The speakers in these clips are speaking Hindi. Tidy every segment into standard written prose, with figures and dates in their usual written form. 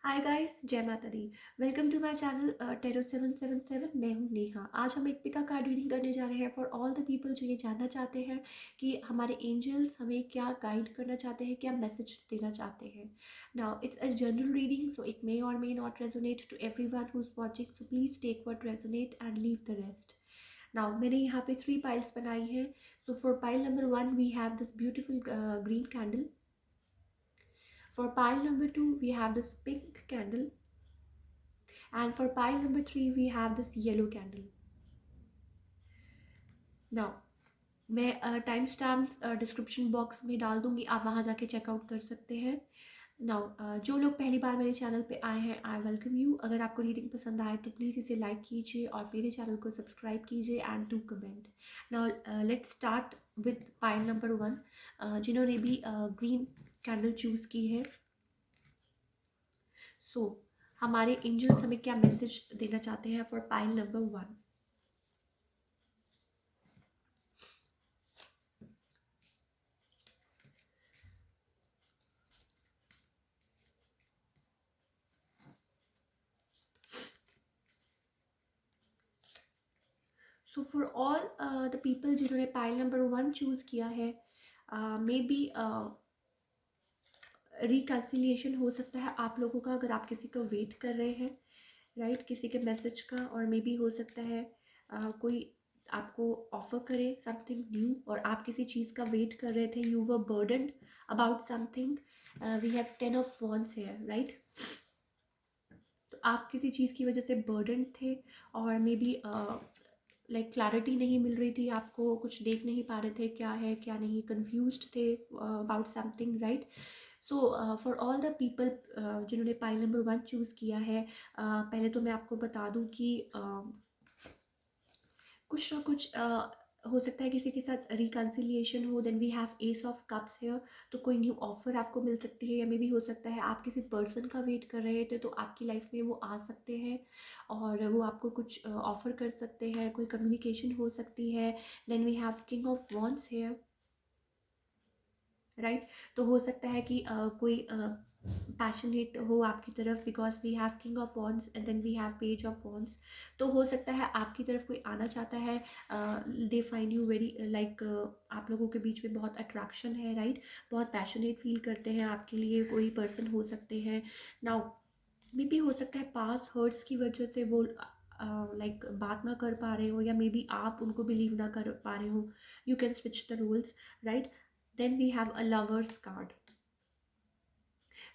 हाय गाइस, जय माता दी। Welcome to my channel tarot 777। मैं हूँ नेहा। आज हम एक पिका कार्ड रीडिंग करने जा रहे हैं फॉर ऑल द पीपल जो ये जानना चाहते हैं कि हमारे एंजल्स हमें क्या गाइड करना चाहते हैं, क्या मैसेज देना चाहते हैं। Now it's a general reading, so it may or may not resonate to everyone who is watching, so please take what resonate and leave the rest. Now मैंने यहाँ पे 3 पाइल्स बनाई है। So for pile number 1 we have this beautiful green candle. For pile number 2 we have this pink candle, and for pile number 3 we have this yellow candle. Now मैं टाइम स्टैम्प डिस्क्रिप्शन बॉक्स में डाल दूंगी, आप वहाँ जाके चेकआउट कर सकते हैं. नाउ जो लोग पहली बार मेरे चैनल पे आए हैं, आई वेलकम यू. अगर आपको रीडिंग पसंद आए तो प्लीज़ इसे लाइक कीजिए और मेरे चैनल को सब्सक्राइब कीजिए and do comment. Now let's start with pile number 1. जिन्होंने भी ग्रीन कैंडल चूज़ की है, सो हमारे एंजल्स हमें क्या मैसेज देना चाहते हैं for pile number 1. So for all the people जिन्होंने पाइल नंबर 1 चूज़ किया है, मे बी रिकन्सिलिएशन हो सकता है आप लोगों का, अगर आप किसी का वेट कर रहे हैं, राइट, किसी के मैसेज का. और मे बी हो सकता है कोई आपको ऑफर करे समथिंग न्यू और आप किसी चीज़ का वेट कर रहे थे. You were burdened about something. We have 10 of wands here, right. तो आप किसी चीज़ की वजह से बर्डन थे और मे बी लाइक क्लैरिटी नहीं मिल रही थी आपको, कुछ देख नहीं पा रहे थे क्या है क्या नहीं, कंफ्यूज्ड थे about something, right. So for all the people जिन्होंने पाइल नंबर 1 चूज़ किया है, पहले तो मैं आपको बता दूं कि कुछ ना कुछ हो सकता है किसी के साथ रिकन्सिलिएशन हो. Then we have ace of cups here. तो कोई न्यू ऑफर आपको मिल सकती है, या मे बी हो सकता है आप किसी पर्सन का वेट कर रहे थे तो आपकी लाइफ में वो आ सकते हैं और वो आपको कुछ ऑफर कर सकते हैं, कोई कम्युनिकेशन हो सकती है. Then we have king of wands here, right. तो हो सकता है कि कोई पैशनेट हो आपकी तरफ, because we have king of wands and then we have page of wands. तो हो सकता है आपकी तरफ कोई आना चाहता है. They find you very like, आप लोगों के बीच में बहुत अट्रैक्शन है, राइट. बहुत पैशनेट फील करते हैं आपके लिए, कोई पर्सन हो सकते हैं. नाउ मे बी हो सकता है पास हर्ट्स की वजह से वो लाइक बात ना कर पा रहे हो, या मे बी आप उनको बिलीव ना कर पा रहे हो. You can switch the roles, right. Then we have a lovers card.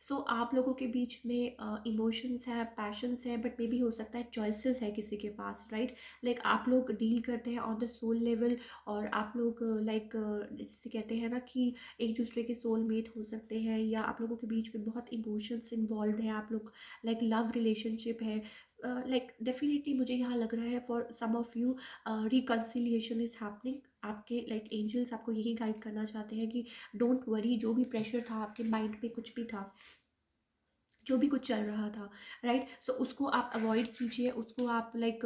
So आप लोगों के बीच में इमोशंस है, पैशंस है, बट मे बी हो सकता है चॉइसेस है किसी के पास, राइट. लाइक आप लोग डील करते हैं ऑन द सोल लेवल, और आप लोग लाइक जैसे कहते हैं ना कि एक दूसरे के सोलमेट हो सकते हैं, या आप लोगों के बीच में बहुत इमोशंस इन्वॉल्व है. आप लोग लाइक लव रिलेशनशिप है. लाइक डेफिनेटली मुझे यहाँ लग रहा है for some of you reconciliation is happening. आपके लाइक एंजल्स आपको यही गाइड करना चाहते हैं कि डोंट वरी. जो भी प्रेशर था आपके माइंड पे, कुछ भी था, जो भी कुछ चल रहा था, राइट. सो उसको आप अवॉइड कीजिए, उसको आप like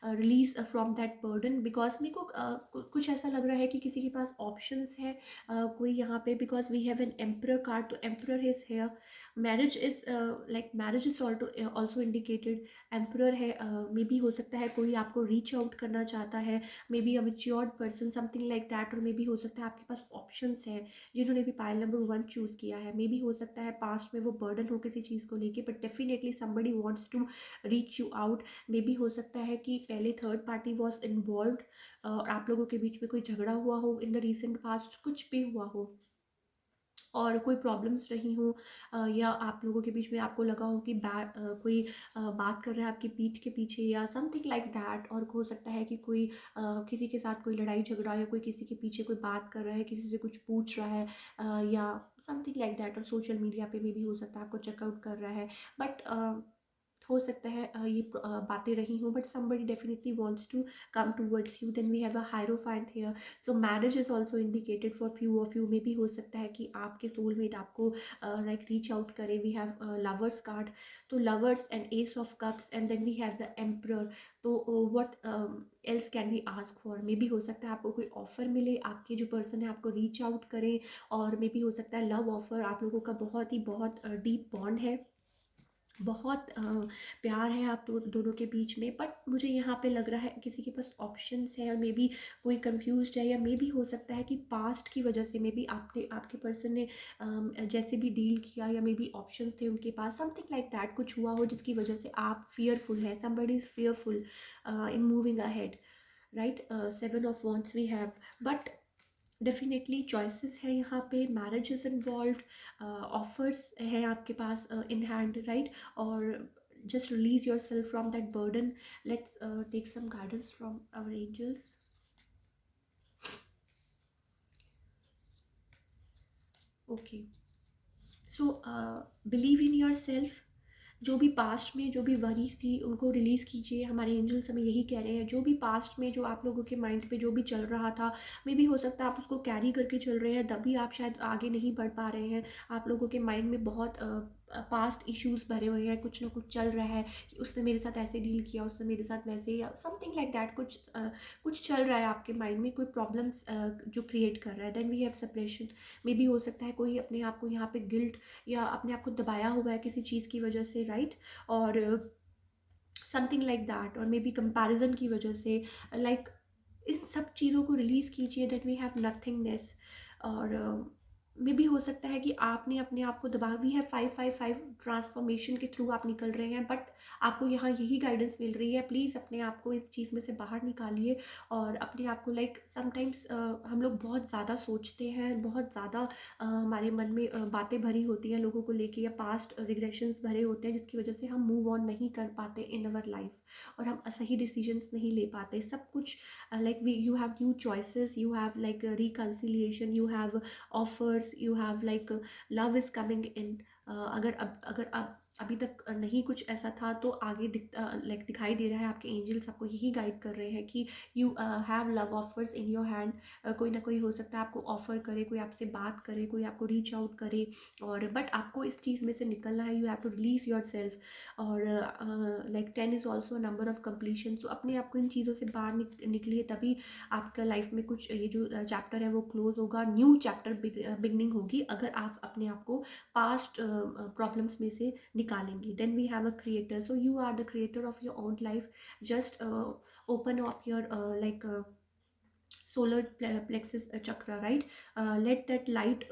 release from that burden. Because मेरे को कुछ ऐसा लग रहा है कि किसी के पास ऑप्शंस है कोई यहाँ पे, because we have an emperor card. तो emperor is here. Marriage is like marriage is also indicated. Emperor है. मे बी हो सकता है कोई आपको रीच आउट करना चाहता है, may be a matured person, something like that. और मे बी हो सकता है आपके पास ऑप्शंस हैं जिन्होंने भी पाइल नंबर 1 चूज़ किया है. मे बी हो सकता है पास्ट में वो बर्डन हो किसी चीज़ को लेके, but definitely somebody wants to reach you out. Maybe हो सकता है कि पहले थर्ड पार्टी वॉज इन्वॉल्व और आप लोगों के बीच में कोई झगड़ा हुआ हो इन द रिसेंट पास्ट, कुछ भी हुआ हो और कोई प्रॉब्लम्स रही हो, या आप लोगों के बीच में आपको लगा हो कि कोई बात कर रहा है आपकी पीठ के पीछे, या समथिंग लाइक दैट. और हो सकता है कि कोई किसी के साथ कोई लड़ाई झगड़ा, या कोई किसी के पीछे कोई बात कर रहा है, किसी से कुछ पूछ रहा है, या समथिंग लाइक दैट. और सोशल मीडिया पे भी हो सकता है आपको चेकआउट कर रहा है. बट हो सकता है ये बातें रही हों, but somebody definitely wants to come towards you. Then we have a hierophant here. So marriage is also indicated for few of you. Maybe हो सकता है कि आपके soulmate आपको like reach out करे. We have lovers card. तो lovers and ace of cups, and then we have the emperor. तो what else can we ask for? Maybe हो सकता है आपको कोई ऑफर मिले, आपके जो पर्सन है आपको रीच आउट करे. और मे बी हो सकता है लव ऑफर, आप लोगों का बहुत ही बहुत डीप बॉन्ड है. बहुत प्यार है आप दोनों के बीच में, बट मुझे यहाँ पे लग रहा है किसी के पास ऑप्शंस है, और मे बी कोई कंफ्यूज्ड है, या मे बी हो सकता है कि पास्ट की वजह से मे बी आपने आपके पर्सन ने जैसे भी डील किया, या मे बी ऑप्शंस थे उनके पास, समथिंग लाइक दैट कुछ हुआ हो जिसकी वजह से आप फियरफुल हैं, somebody is fearful in moving ahead, right. Seven of wands we have, but definitely choices है यहाँ पे, मैरिज इज इन्वॉल्व, ऑफर्स है आपके पास इन हैंड, राइट। और just release yourself from that burden. Let's take some guidance from our angels. Okay, so believe in yourself. जो भी पास्ट में जो भी वरीज थी उनको रिलीज़ कीजिए, हमारे एंजल्स हमें यही कह रहे हैं। जो भी पास्ट में जो आप लोगों के माइंड पे जो भी चल रहा था, मे बी हो सकता है आप उसको कैरी करके चल रहे हैं, तभी आप शायद आगे नहीं बढ़ पा रहे हैं। आप लोगों के माइंड में बहुत पास्ट इश्यूज भरे हुए हैं, कुछ ना कुछ चल रहा है कि उसने मेरे साथ ऐसे डील किया, उसने मेरे साथ वैसे, या समथिंग लाइक दैट, कुछ चल रहा है आपके माइंड में, कोई प्रॉब्लम्स जो क्रिएट कर रहा है। Then we have separation, maybe हो सकता है कोई अपने आप को यहाँ पे गिल्ट या अपने आप को दबाया हुआ है किसी चीज़ की वजह से, राइट। और समथिंग लाइक दैट, और मे बी कंपैरिजन की वजह से, लाइक इन सब चीज़ों को रिलीज़ कीजिए, दैट वी हैव नथिंगनेस। और मे भी हो सकता है कि आपने अपने आप को दबा, वी है 555 ट्रांसफॉर्मेशन के थ्रू आप निकल रहे हैं, बट आपको यहाँ यही गाइडेंस मिल रही है, प्लीज़ अपने आप को इस चीज़ में से बाहर निकालिए। और अपने आप को लाइक समटाइम्स हम लोग बहुत ज़्यादा सोचते हैं, बहुत ज़्यादा हमारे मन में बातें भरी होती हैं लोगों को लेके, या पास्ट रिग्रेशंस भरे होते हैं, जिसकी वजह से हम मूव ऑन नहीं कर पाते इन अवर लाइफ, और हम सही डिसीजंस नहीं ले पाते। सब कुछ like we you have new choices, you have like a reconciliation, you have offers, you have like love is coming in। अगर अब अभी तक नहीं कुछ ऐसा था, तो आगे दिखाई दे रहा है, आपके एंजल्स आपको यही गाइड कर रहे हैं कि you have love offers in your hand. कोई ना कोई हो सकता है आपको ऑफर करे, कोई आपसे बात करे, कोई आपको रीच आउट करे, और बट आपको इस चीज़ में से निकलना है, you have to release yourself. और like 10 is also number of completion, तो अपने आप को इन चीज़ों से बाहर निकलिए, तभी आपका लाइफ में कुछ ये जो चैप्टर है वो क्लोज होगा, न्यू चैप्टर बिगनिंग होगी, अगर आप अपने आप को पास्ट प्रॉब्लम्स में से निकालेंगे। Then we have a creator, so you are the creator of your own life. Just open up your like solar plexus chakra, right. Let that light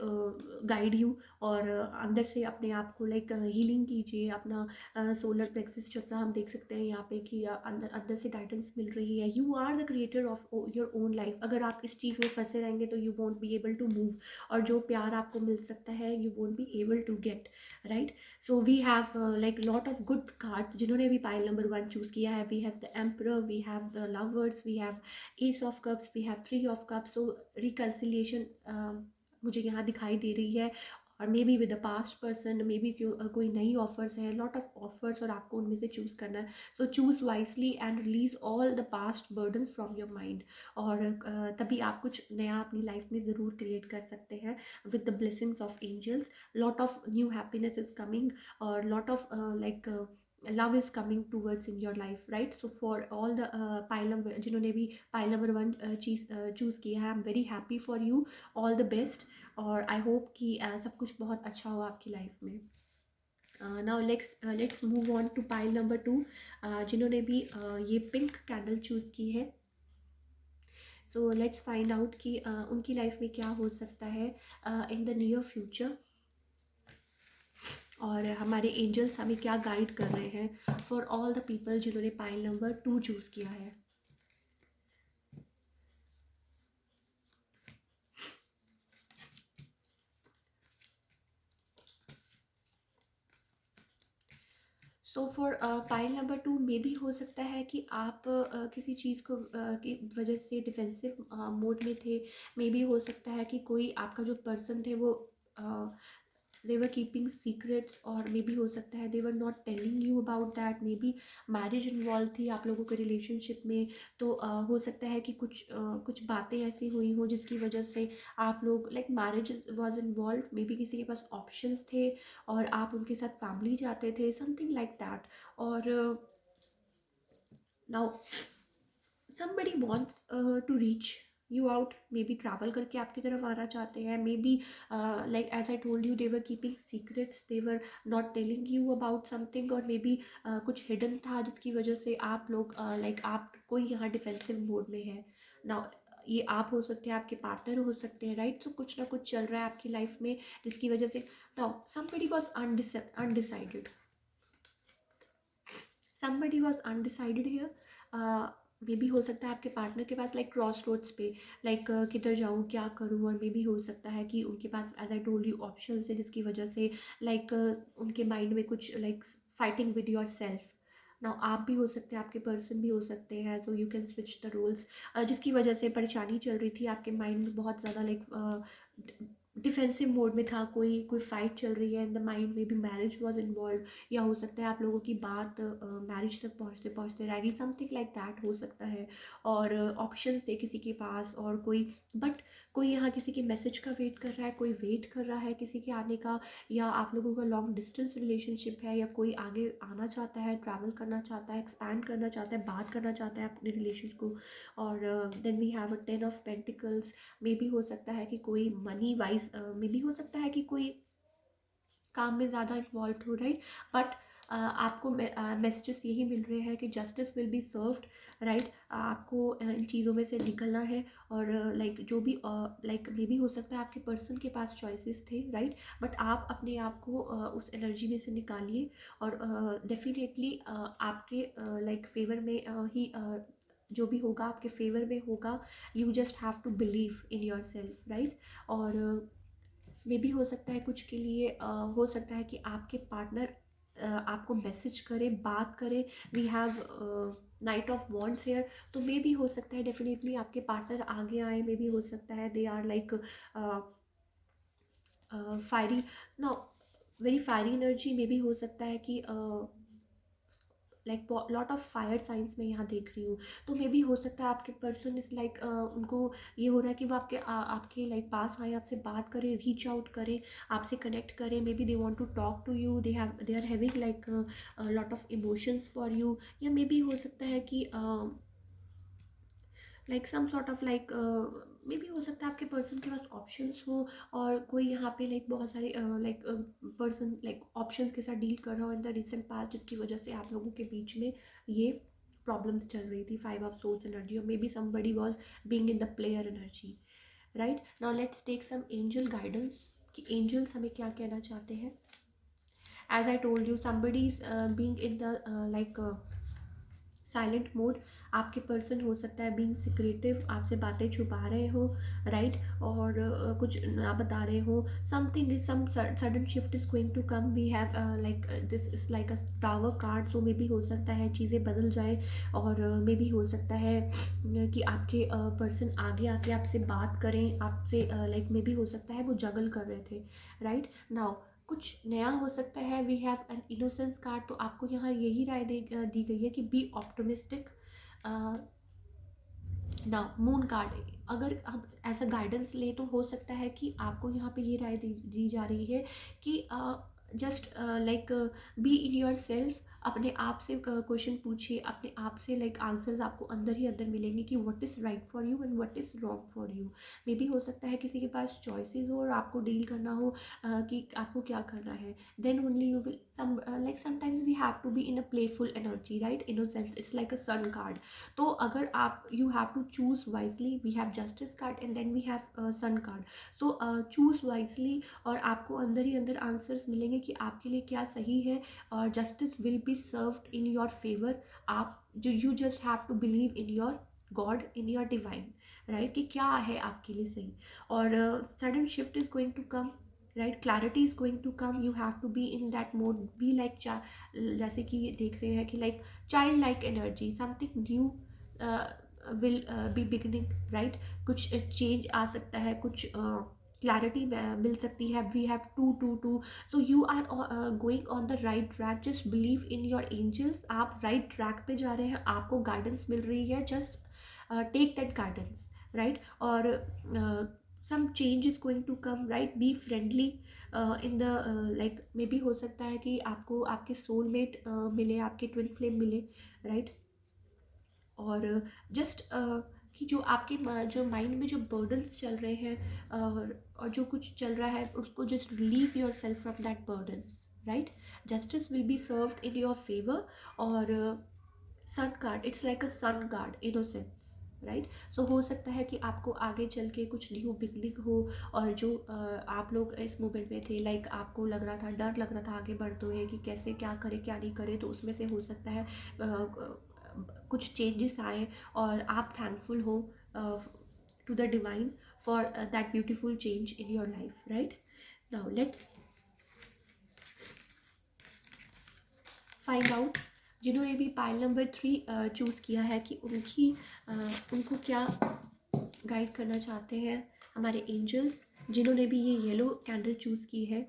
guide you, और अंदर से अपने आप को लाइक हीलिंग कीजिए अपना सोलर प्लेक्सिस चक्र। हम देख सकते हैं यहाँ पे कि अंदर अंदर से गाइडेंस मिल रही है। You are the creator of your own life. अगर आप इस चीज़ में फंसे रहेंगे तो you won't be able to move, और जो प्यार आपको मिल सकता है you won't be able to get, right. So we have like lot of good card, जिन्होंने भी पाइल नंबर 1 चूज़ किया है। We have the emperor, we have the lovers, we have ace of cups, we have 3 of cups. So reconciliation मुझे यहाँ दिखाई दे रही है, और may be with the past person, may be कोई नई ऑफर्स है, लॉट ऑफ ऑफर्स, और आपको उनमें से चूज़ करना है। सो choose wisely and release all the past burden from your mind, और तभी आप कुछ नया अपनी लाइफ में ज़रूर क्रिएट कर सकते हैं with the blessings of angels. Lot of new happiness is coming, और lot of like love is coming towards in your life, right? So for all the pile number, जिन्होंने भी pile number 1 चीज़ चूज़ किया है, I am very happy for you, all the best, और आई होप कि सब कुछ बहुत अच्छा हो आपकी लाइफ में। Now let's move on to pile number 2, जिन्होंने भी ये पिंक कैंडल चूज़ की है। सो लेट्स फाइंड आउट कि उनकी लाइफ में क्या हो सकता है इन द नियर फ्यूचर, और हमारे एंजल्स हमें क्या गाइड कर रहे हैं फॉर ऑल द पीपल जिन्होंने पाइल नंबर 2 चूज़ किया है। सो फॉर पाइल नंबर 2 में भी हो सकता है कि आप किसी चीज़ को की वजह से डिफेंसिव मोड में थे। मे भी हो सकता है कि कोई आपका जो पर्सन थे वो दे वर कीपिंग सीक्रेट्स, और मे बी हो सकता है they were not telling you about that. Maybe marriage involve थी आप लोगों के रिलेशनशिप में, तो हो सकता है कि कुछ बातें ऐसी हुई हों जिसकी वजह से आप लोग like marriage was involve. May be किसी के पास ऑप्शंस थे और आप उनके साथ फैमिली जाते थे, समथिंग लाइक दैट। और now somebody wants to reach you out, maybe travel करके आपकी तरफ आना चाहते हैं, maybe like as I told you they were keeping secrets, they were not telling you about something, और मे बी कुछ हिडन था जिसकी वजह से आप लोग लाइक आप कोई यहाँ डिफेंसिव मोड में है ना। ये आप हो सकते हैं, आपके पार्टनर हो सकते हैं, राइट। तो कुछ ना कुछ चल रहा है आपकी लाइफ में जिसकी वजह से now somebody was undecided, somebody was undecided here। May be हो सकता है आपके पार्टनर के पास लाइक क्रॉस रोड्स पे, लाइक किधर जाऊँ क्या करूँ, और मे बी हो सकता है कि उनके पास as I told you options है जिसकी वजह से लाइक उनके माइंड में कुछ like fighting with yourself. Now आप भी हो सकते हैं, आपके पर्सन भी हो सकते हैं, तो you can switch the roles, जिसकी वजह से परेशानी चल रही थी आपके माइंड में बहुत ज़्यादा, लाइक डिफेंसिव मोड में था, कोई कोई फाइट चल रही है इन द माइंड, में भी मैरिज वॉज इन्वॉल्व, या हो सकता है आप लोगों की बात मैरिज तक पहुंचते पहुंचते रह गई, समथिंग लाइक दैट हो सकता है। और ऑप्शंस थे किसी के पास, और कोई बट कोई यहाँ किसी के मैसेज का वेट कर रहा है, कोई वेट कर रहा है किसी के आने का, या आप लोगों का लॉन्ग डिस्टेंस रिलेशनशिप है, या कोई आगे आना चाहता है, ट्रैवल करना चाहता है, एक्सपैंड करना चाहता है, बात करना चाहता है अपने रिलेशन को। और then we have a 10 of pentacles. Maybe हो सकता है कि कोई मनी वाइज, मे बी हो सकता है कि कोई काम में ज़्यादा इन्वॉल्व हो, राइट। बट आपको मैसेजेस यही मिल रहे हैं कि justice will be served, right. आपको इन चीज़ों में से निकलना है, और लाइक जो भी लाइक मे बी हो सकता है आपके पर्सन के पास चॉइसेस थे, राइट। बट आप अपने आप को उस एनर्जी में से निकालिए, और डेफिनेटली आपके लाइक फेवर में ही जो भी होगा आपके फेवर में होगा। You just have to believe in yourself, right. और मे भी हो सकता है कुछ के लिए हो सकता है कि आपके पार्टनर आपको मैसेज करे, बात करे। We have knight of wands here, तो मे भी हो सकता है डेफिनेटली आपके पार्टनर आगे आए, मे भी हो सकता है they are like fiery, no very fiery energy, मे भी हो सकता है कि like lot of fire signs मैं यहाँ देख रही हूँ। तो मे बी हो सकता है आपके पर्सन इस लाइक उनको ये हो रहा है कि वो आपके लाइक पास आए, आपसे बात करें, रीच आउट करें, आपसे कनेक्ट करें। Maybe they want to talk to you, they are having like lot of emotions for you. या मे बी हो सकता है कि like some sort of like maybe हो सकता है आपके पर्सन के पास ऑप्शंस हो, और कोई यहाँ पे लाइक बहुत सारे लाइक पर्सन लाइक ऑप्शंस के साथ डील कर रहा हो इन द रिसेंट पास्ट, जिसकी वजह से आप लोगों के बीच में ये प्रॉब्लम्स चल रही थी। 5 ऑफ सोर्स एनर्जी, और maybe somebody was being in the player energy, right. Now let's take some angel guidance कि एंजल्स हमें क्या कहना चाहते हैं। As I told you somebody is being in the like silent mode. आपके पर्सन हो सकता है बीइंग सिक्रेटिव, आपसे बातें छुपा रहे हो, राइट। और कुछ ना बता रहे हो। Something is some sudden shift is going to come. We have like this is like a tower card, so maybe हो सकता है चीज़ें बदल जाए, और मे बी हो सकता है कि आपके पर्सन आगे आके आपसे बात करें, आपसे लाइक मे बी हो सकता है वो जगल कर रहे थे, राइट। नाउ कुछ नया हो सकता है। We have an innocence card, तो आपको यहाँ यही राय दी गई है कि बी ऑप्टिमिस्टिक। ना मून कार्ड, अगर हम ऐसा गाइडेंस ले तो हो सकता है कि आपको यहाँ पे ये राय दी जा रही है कि just like be in your self. अपने आप से क्वेश्चन पूछिए, अपने आप से लाइक आंसर्स आपको अंदर ही अंदर मिलेंगे कि what is right for you and what is wrong for you. May be हो सकता है किसी के पास चॉइसेस हो और आपको डील करना हो कि आपको क्या करना है। Then only you will some like sometimes we have to be in a playful energy, right. Innocent it's like a sun card. तो अगर आप you have to choose wisely. We have justice card and then we have sun card. So choose wisely, और आपको अंदर ही अंदर आंसर्स मिलेंगे कि आपके लिए क्या सही है, और justice will be served in your favour. आप जो you just have to believe in your god, in your divine, right, कि क्या है आपके लिए सही। और sudden shift is going to come, right. Clarity is going to come. You have to be in that mode, be like जैसे कि देख रहे हैं कि like child like energy, something new will be beginning, right. कुछ चेंज आ सकता है, कुछ क्लैरिटी मिल सकती है। We have to so you are going on the right track. Just believe in your angels. आप राइट ट्रैक पे जा रहे हैं, आपको गाइडेंस मिल रही है। Just take that guidance, right. और some change is going to come, right. Be friendly in the like maybe हो सकता है कि आपको आपके सोलमेट मिले, आपके ट्विन फ्लेम मिले, राइट। और जस्ट कि जो आपके जो माइंड में जो बर्डन्स चल रहे हैं, और जो कुछ चल रहा है उसको just relieve yourself from that burden, right. Justice will be served in your favour. और sun card, it's like a sun card, innocence, right. So हो सकता है कि आपको आगे चल के कुछ न्यू बिगनिंग हो, और जो आप लोग इस मोमेंट में थे, लाइक आपको लग रहा था, डर लग रहा था आगे बढ़ते हुए कि कैसे क्या करें क्या नहीं करें, तो उसमें से हो सकता है कुछ चेंजेस आए, और आप थैंकफुल हो to the divine for that beautiful change in your life, right. Now let's find out जिन्होंने भी पाइल नंबर 3 चूज़ किया है कि उनको क्या गाइड करना चाहते हैं हमारे एंजल्स, जिन्होंने भी ये येलो कैंडल चूज़ की है।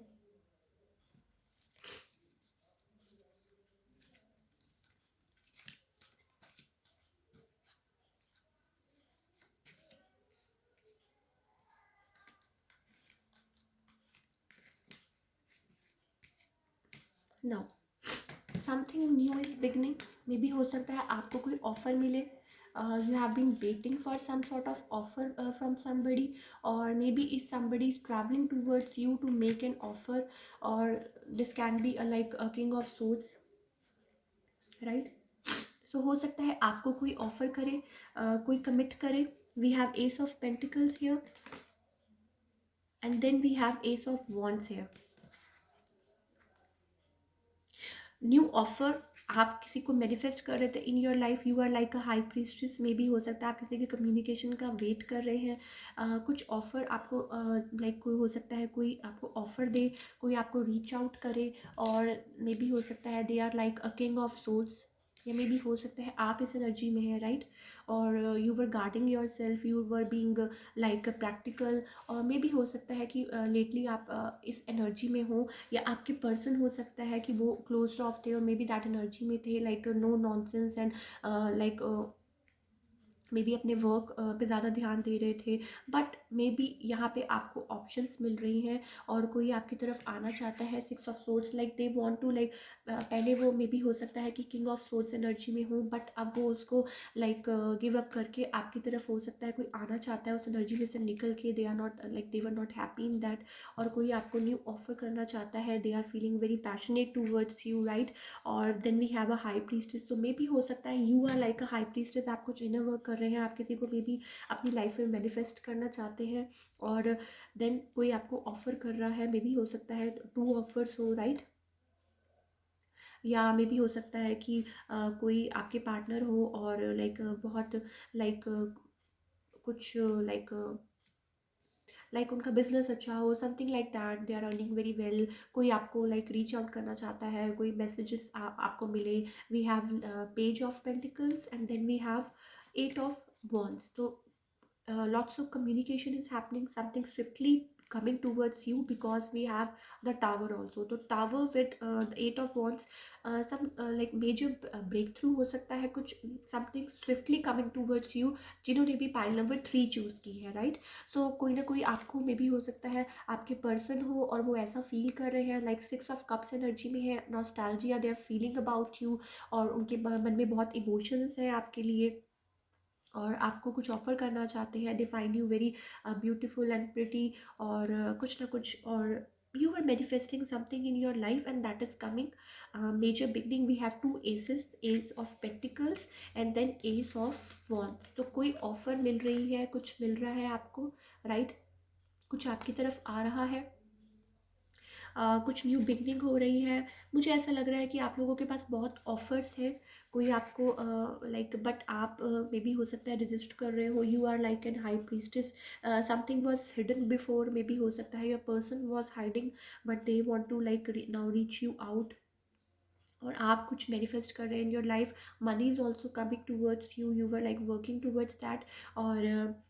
Now something new is beginning, maybe हो सकता है आपको कोई ऑफर मिले, you have been waiting for some sort of offer from somebody, और maybe is somebody is traveling towards you to make an offer, और this can be like a king of swords, right. So हो सकता है आपको कोई ऑफर करे, कोई कमिट करे। We have ace of pentacles here, and then we have ace of wands here. New offer आप किसी को मैनिफेस्ट कर रहे थे in your life, you are like a high priestess, maybe हो सकता है आप किसी के कम्युनिकेशन का वेट कर रहे हैं। कुछ ऑफर आपको लाइक कोई हो सकता है कोई आपको ऑफर दे, कोई आपको रीच आउट करे, और मे बी हो सकता है they are like a king of swords, या मे बी हो सकता है आप इस एनर्जी में है, राइट। और you were guarding yourself, you were being like practical, और मे बी हो सकता है कि लेटली आप इस एनर्जी में हो, या आपके पर्सन हो सकता है कि वो क्लोज ऑफ थे और मे बी दैट एनर्जी में थे, like no nonsense, and like maybe अपने वर्क पे ज़्यादा ध्यान दे रहे थे। बट मे बी यहाँ पे आपको ऑप्शंस मिल रही हैं, और कोई आपकी तरफ आना चाहता है, 6 of swords, like they want to like, पहले वो मे बी हो सकता है कि किंग ऑफ सोर्ड्स एनर्जी में हो, बट अब वो उसको लाइक गिव अप करके आपकी तरफ हो सकता है कोई आना चाहता है उस एनर्जी में से निकल के, they are not like they were not happy in that. और कोई आपको न्यू ऑफर करना चाहता है, they are feeling very passionate towards you, right. और then we have a high priestess, तो मे बी हो सकता है you are like a high priestess, आप कुछ इनर वर्क कर रहे हैं, आप किसी को मे बी अपनी लाइफ में मैनिफेस्ट करना चाहते हैं, और देन कोई आपको ऑफर कर रहा है, मे बी हो सकता है 2 ऑफर्स हो, राइट। या मे बी हो सकता है कि कोई आपके पार्टनर हो, और लाइक बहुत लाइक कुछ लाइक उनका बिजनेस अच्छा हो, something like that, they are earning very well, कोई आपको लाइक रीच आउट करना चाहता है, कोई मैसेजेस आपको मिले। We have page of pentacles, and then we have 8 of wands, तो lots of communication is happening, something swiftly coming towards you, because we have the tower also, तो tower with the 8 of wands, some like major breakthrough हो सकता है, कुछ something swiftly coming towards you, जिन्होंने भी पाइल नंबर 3 चूज़ की है, राइट। सो कोई ना कोई आपको मे बी हो सकता है आपके पर्सन हो, और वो ऐसा फील कर रहे हैं, लाइक 6 ऑफ कप्स एनर्जी में है, nostalgia, they are feeling about you, और उनके मन में बहुत इमोशंस हैं आपके लिए, और आपको कुछ ऑफ़र करना चाहते हैं, they find you very beautiful and pretty, और कुछ ना कुछ, और you are manifesting something in your life, and that is coming major beginning। We have 2 aces, ace of pentacles and then ace of wands, तो कोई ऑफ़र मिल रही है, कुछ मिल रहा है आपको, राइट। कुछ आपकी तरफ आ रहा है, कुछ न्यू बिगनिंग हो रही है। मुझे ऐसा लग रहा है कि आप लोगों के पास बहुत ऑफर्स है, कोई आपको लाइक, बट आप मे बी हो सकता है रेजिस्ट कर रहे हो, you are like an high priestess, something was hidden before, maybe हो सकता है your person was hiding, but they want to like now reach you out, और आप कुछ मैनिफेस्ट कर रहे हैं in your life. Money is also coming towards you, you were like working towards that, और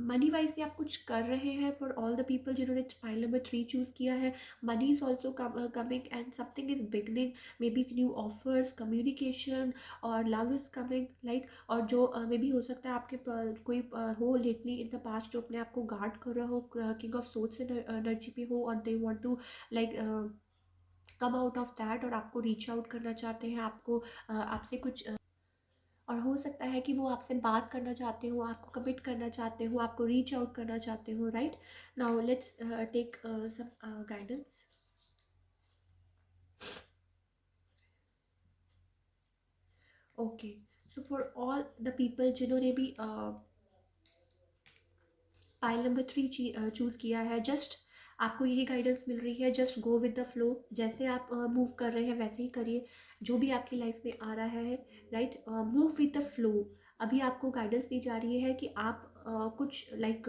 मनी वाइज भी आप कुछ कर रहे हैं फॉर ऑल द पीपल जिन्होंने पाइल नंबर 3 चूज़ किया है। Money is also coming, and something is beginning, may be new offers, communication, और लव इज़ कमिंग, लाइक। और जो मे बी हो सकता है आपके कोई हो लेटली इन द पास्ट जो अपने आप को गार्ड कर रहा हो, किंग ऑफ सोर्स एनर्जी पे हो, और they want to like come out of that, और आपको रीच आउट करना चाहते हैं, आपको आपसे कुछ और हो सकता है कि वो आपसे बात करना चाहते हो, आपको कमिट करना चाहते हो, आपको रीच आउट करना चाहते हो, right? Now let's take some guidance. Okay, so for all the people जिन्होंने भी पाइल नंबर 3 चूज़ किया है, जस्ट आपको यही गाइडेंस मिल रही है, just go with the flow. जैसे आप मूव कर रहे हैं वैसे ही करिए, जो भी आपकी लाइफ में आ रहा है, right? Move with the flow. अभी आपको गाइडेंस दी जा रही है कि आप कुछ like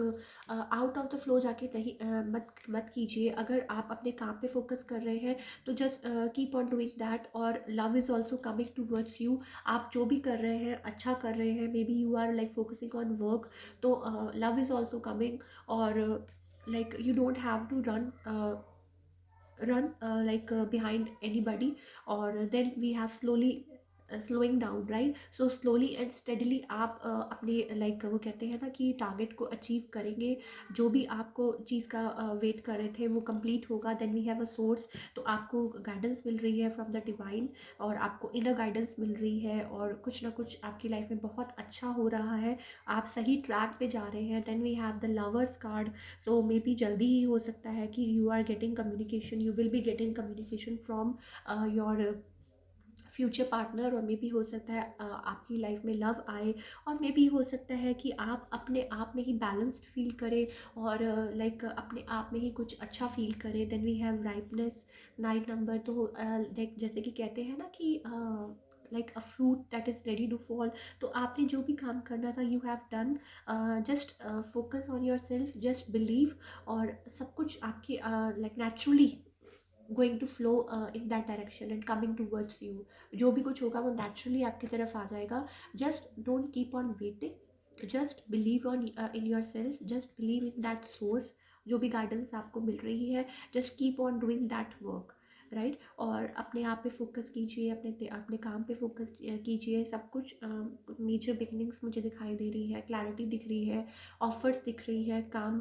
out of the flow जाके नहीं, मत मत कीजिए. अगर आप अपने काम पे फोकस कर रहे हैं तो just keep on doing that, और love is also coming towards you. आप जो भी कर रहे हैं अच्छा कर रहे हैं, maybe you are like focusing on work, तो love is also coming. Or like you don't have to run like behind anybody, or then we have slowly slowing down, right? So slowly and steadily आप अपने लाइक वो कहते हैं ना कि टारगेट को अचीव करेंगे. जो भी आपको चीज़ का वेट कर रहे थे वो कंप्लीट होगा. Then we have a source. तो आपको गाइडेंस मिल रही है फ्रॉम द डिवाइन, और आपको इनर गाइडेंस मिल रही है, और कुछ ना कुछ आपकी लाइफ में बहुत अच्छा हो रहा है. आप सही ट्रैक पे जा रहे हैं. Then we have the lovers card. तो मे बी जल्दी ही हो सकता है कि you are getting communication, you will be getting communication from your future partner, और मे बी हो सकता है आपकी लाइफ में लव आए, और मे बी हो सकता है कि आप अपने आप में ही बैलेंस्ड फील करें, और लाइक अपने आप में ही कुछ अच्छा फील करें. Then we have ripeness, 9 number. तो लाइक जैसे कि कहते हैं ना कि like a fruit that is ready to fall. तो आपने जो भी काम करना था you have done. Just focus on yourself, just believe, और सब कुछ आपकी like naturally going to flow in that direction and coming towards you. जो भी कुछ होगा वो नेचुरली आपकी तरफ आ जाएगा. Just don't keep on waiting, just believe on in yourself, just believe in that source. जो भी गाइडेंस आपको मिल रही है, just keep on doing that work, right? और अपने आप पे फोकस कीजिए, अपने अपने काम पे फोकस कीजिए. सब कुछ मेजर बिगनिंग्स मुझे दिखाई दे रही है, क्लैरिटी दिख रही है, ऑफर्स दिख रही है. काम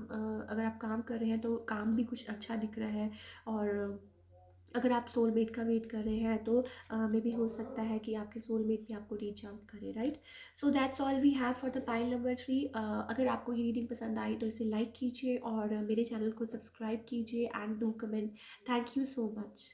अगर आप काम कर रहे हैं तो काम भी कुछ अच्छा दिख रहा है. और अगर आप सोलमेट का वेट कर रहे हैं तो मे बी हो सकता है कि आपके सोलमेट भी आपको रीच आउट करे, right? So that's all we have for the pile number 3. अगर आपको ये रीडिंग पसंद आई तो इसे लाइक कीजिए, और मेरे चैनल को सब्सक्राइब कीजिए, and do comment. Thank you so much.